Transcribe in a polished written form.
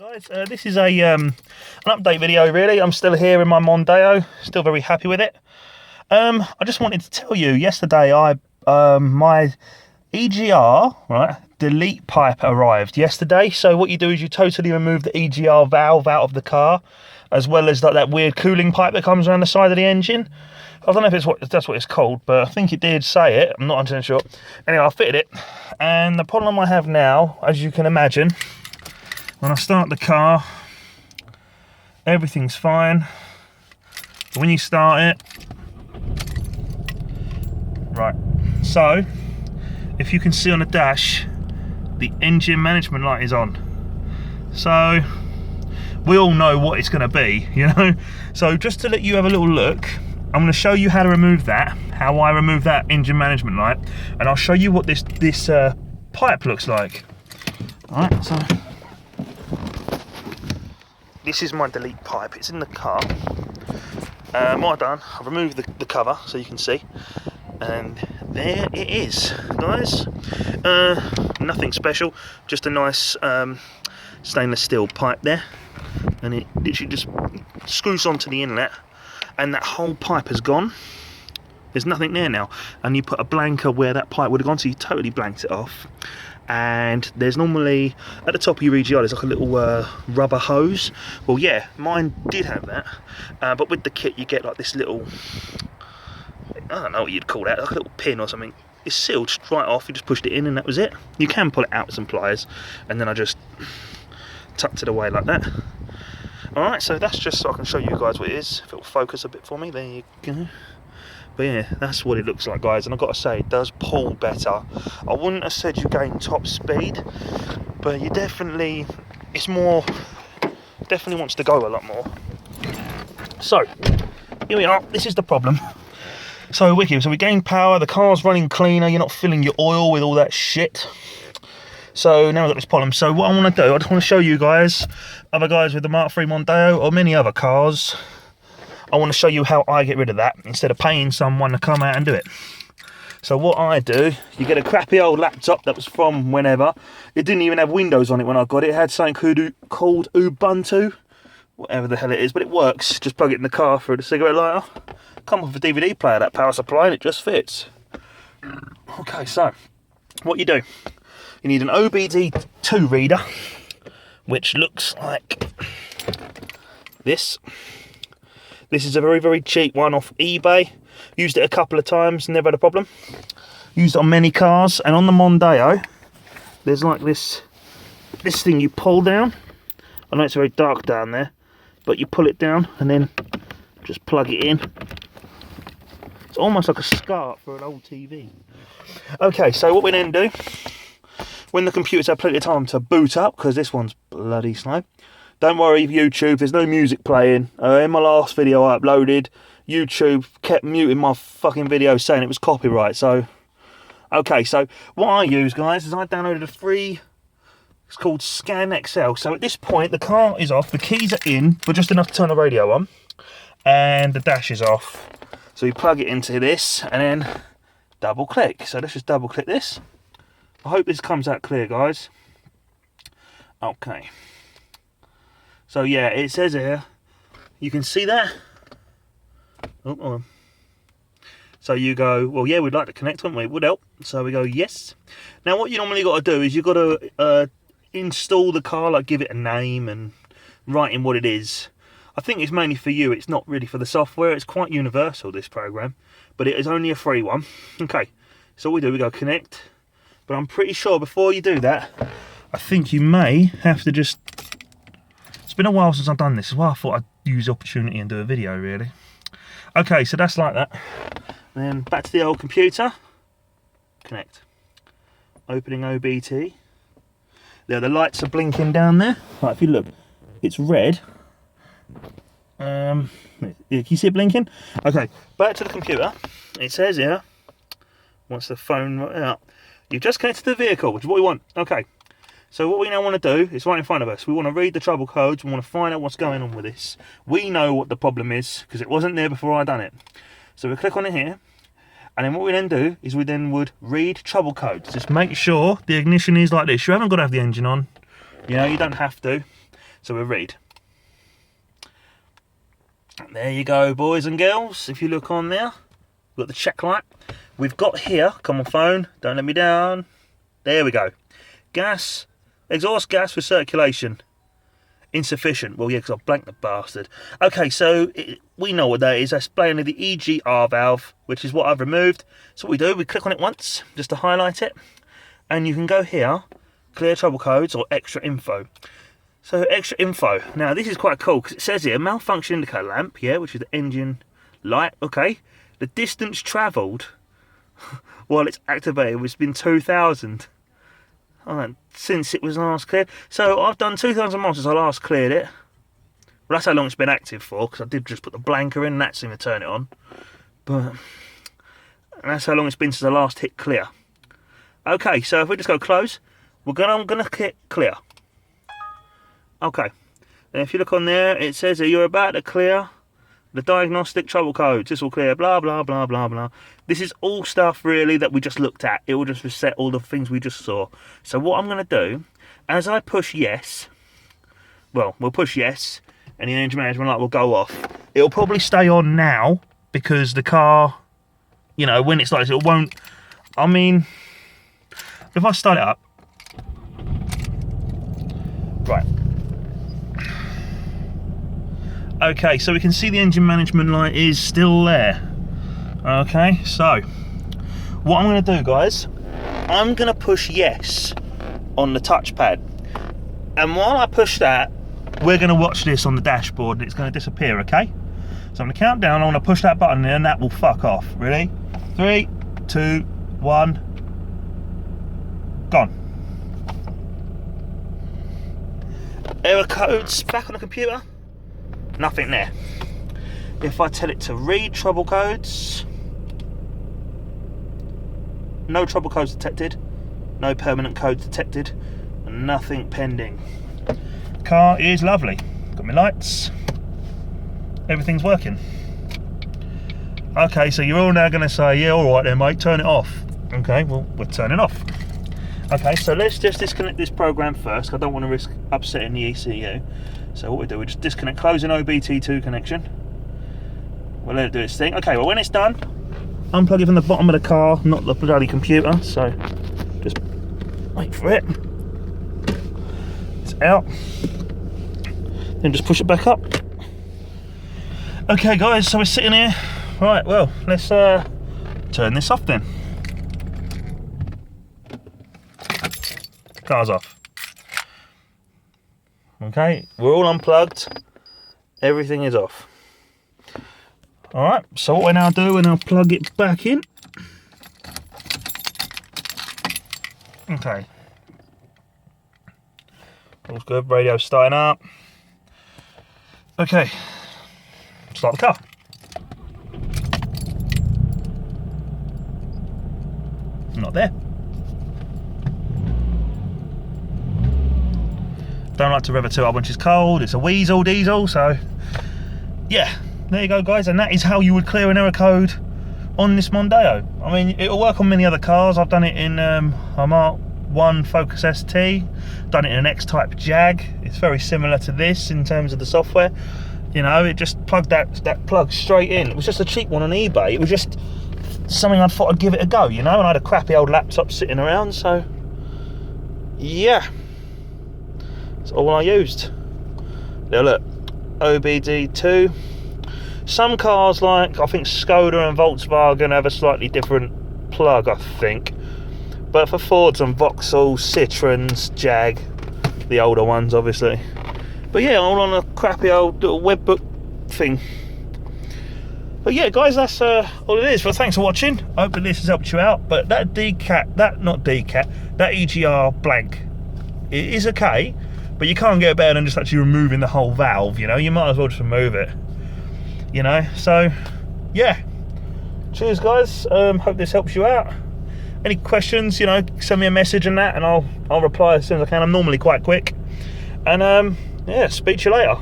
Guys, this is an update video really. I'm still here in my Mondeo, still very happy with it. I just wanted to tell you, yesterday my EGR, right, delete pipe arrived yesterday. So what you do is you totally remove the EGR valve out of the car, as well as that weird cooling pipe that comes around the side of the engine. I don't know if that's what it's called, but I think it did say it. I'm not 100% sure. Anyway, I fitted it, and the problem I have now, as you can imagine, when I start the car, everything's fine. But when you start it, right, so if you can see on the dash, the engine management light is on. So we all know what it's going to be, you know. So just to let you have a little look, I'm going to show you how to remove that, how I remove that engine management light, and I'll show you what this pipe looks like. All right, so this is my delete pipe. It's in the car. What I've done, I've removed the cover so you can see, and there it is, guys. Nothing special, just a nice stainless steel pipe there, and it literally just screws onto the inlet, and that whole pipe has gone. There's nothing there now, and you put a blanker where that pipe would have gone, so you totally blanked it off. And there's normally, at the top of your EGR, there's like a little rubber hose. Well, yeah, mine did have that, but with the kit you get like this little, I don't know what you'd call that, like a little pin or something. It's sealed just right off, you just pushed it in and that was it. You can pull it out with some pliers, and then I just tucked it away like that. Alright, so that's just so I can show you guys what it is. If it'll focus a bit for me, there you go. But yeah, that's what it looks like, guys, and I've got to say, it does pull better. I wouldn't have said you gain top speed, but you definitely, definitely wants to go a lot more. So, here we are, this is the problem. So wicked, so we gain power, the car's running cleaner, you're not filling your oil with all that shit. So now we've got this problem. So what I want to do, I just want to show you guys, other guys with the Mark III Mondeo or many other cars, I want to show you how I get rid of that instead of paying someone to come out and do it. So what I do, you get a crappy old laptop that was from whenever. It didn't even have Windows on it when I got it. It had something called Ubuntu, whatever the hell it is, but it works. Just plug it in the car through the cigarette lighter. Come with a DVD player, that power supply, and it just fits. Okay, so what you do, you need an OBD2 reader, which looks like this. This is a very, very cheap one off eBay. Used it a couple of times, never had a problem. Used it on many cars, and on the Mondeo, there's like this thing you pull down. I know it's very dark down there, but you pull it down and then just plug it in. It's almost like a SCART for an old TV. Okay, so what we then do, when the computer's had plenty of time to boot up, because this one's bloody slow. Don't worry, YouTube, there's no music playing. In my last video I uploaded, YouTube kept muting my fucking video saying it was copyright. So, okay, so what I use, guys, is I downloaded a free, it's called Scan XL. So at this point, the car is off, the keys are in, but just enough to turn the radio on, and the dash is off. So you plug it into this, and then double click. So let's just double click this. I hope this comes out clear, guys. Okay. So yeah, it says here, you can see that. Oh, hold on. So you go, well, yeah, we'd like to connect, wouldn't we? It would help. So we go, yes. Now what you normally got to do is you've got to install the car, like give it a name and write in what it is. I think it's mainly for you, it's not really for the software. It's quite universal, this program, but it is only a free one. Okay, so what we do, we go connect. But I'm pretty sure before you do that, I think you may have to just, it's been a while since I've done this, well, I thought I'd use the opportunity and do a video, really. Okay, so that's like that. And then back to the old computer, connect. Opening OBD. There, the lights are blinking down there. Right, if you look, it's red. Can you see it blinking? Okay, back to the computer. It says here, once the phone out, you've just connected to the vehicle, which is what we want. Okay, so what we now want to do is right in front of us. We want to read the trouble codes. We want to find out what's going on with this. We know what the problem is because it wasn't there before I done it. So we click on it here, and then what we then do is we then would read trouble codes. Just make sure the ignition is like this. You haven't got to have the engine on. You know, you don't have to. So we'll read. There you go, boys and girls. If you look on there, we've got the check light. We've got here, come on phone, don't let me down. There we go. Gas, exhaust gas for circulation. Insufficient. Well, yeah, because I've blanked the bastard. Okay, so we know what that is. That's playing the EGR valve, which is what I've removed. So what we do, we click on it once, just to highlight it. And you can go here, clear trouble codes or extra info. So extra info. Now this is quite cool because it says here malfunction indicator lamp, yeah, which is the engine light. Okay, the distance travelled while it's activated has been 2,000 since it was last cleared. So I've done 2,000 miles since I last cleared it. Well, that's how long it's been active for, because I did just put the blanker in and that seemed to turn it on. But and that's how long it's been since I last hit clear. Okay, so if we just go close, I'm gonna hit clear. Okay, and if you look on there, it says that you're about to clear the diagnostic trouble codes. This will clear blah blah blah blah blah. This is all stuff really that we just looked at. It will just reset all the things we just saw. So what I'm going to do, as I push yes, well, we'll push yes, and the engine management light will go off. It'll probably stay on now because the car, you know, when it's like this, it won't. I mean, if I start it up, right. Okay, so we can see the engine management light is still there. Okay, so what I'm going to do, guys, I'm going to push yes on the touchpad. And while I push that, we're going to watch this on the dashboard and it's going to disappear, okay? So I'm going to count down, I'm going to push that button and that will fuck off. Ready? 3, 2, 1. Gone. Error codes back on the computer. Nothing there. If I tell it to read trouble codes, no trouble codes detected, no permanent codes detected, and nothing pending. Car is lovely. Got my lights. Everything's working. Okay, so you're all now going to say, yeah, all right then, mate, turn it off. Okay, well, we're turning off. Okay, so let's just disconnect this program first. I don't want to risk upsetting the ECU. So what we do, we just disconnect, closing OBD2 connection. We'll let it do its thing. Okay, well when it's done, unplug it from the bottom of the car, not the bloody computer. So just wait for it. It's out. Then just push it back up. Okay guys, so we're sitting here. Right, well, let's turn this off then. Car's off. Okay, we're all unplugged. Everything is off. Alright, so what we now do, we now plug it back in. Okay. All's good, radio's starting up. Okay, start the car. Not there. Don't like to rev a 2 up when she's cold. It's a weasel diesel, so yeah, there you go guys, and that is how you would clear an error code on this Mondeo. I mean, it'll work on many other cars. I've done it in a Mark 1 Focus ST, done it in an X-Type Jag. It's very similar to this in terms of the software. You know, it just plugged that plug straight in. It was just a cheap one on eBay. It was just something I thought I'd give it a go, you know, and I had a crappy old laptop sitting around, so yeah. That's all I used. Now look, OBD2. Some cars like, I think Skoda and Volkswagen have a slightly different plug, I think. But for Fords and Vauxhalls, Citroens, Jag, the older ones obviously. But yeah, all on a crappy old little webbook thing. But yeah guys, that's all it is. Well, thanks for watching. I hope that this has helped you out. But that that EGR blank, it is okay. But you can't get better than just actually removing the whole valve, you know. You might as well just remove it, you know. So, yeah. Cheers, guys. Hope this helps you out. Any questions, you know, send me a message and that, and I'll reply as soon as I can. I'm normally quite quick. And, yeah, speak to you later.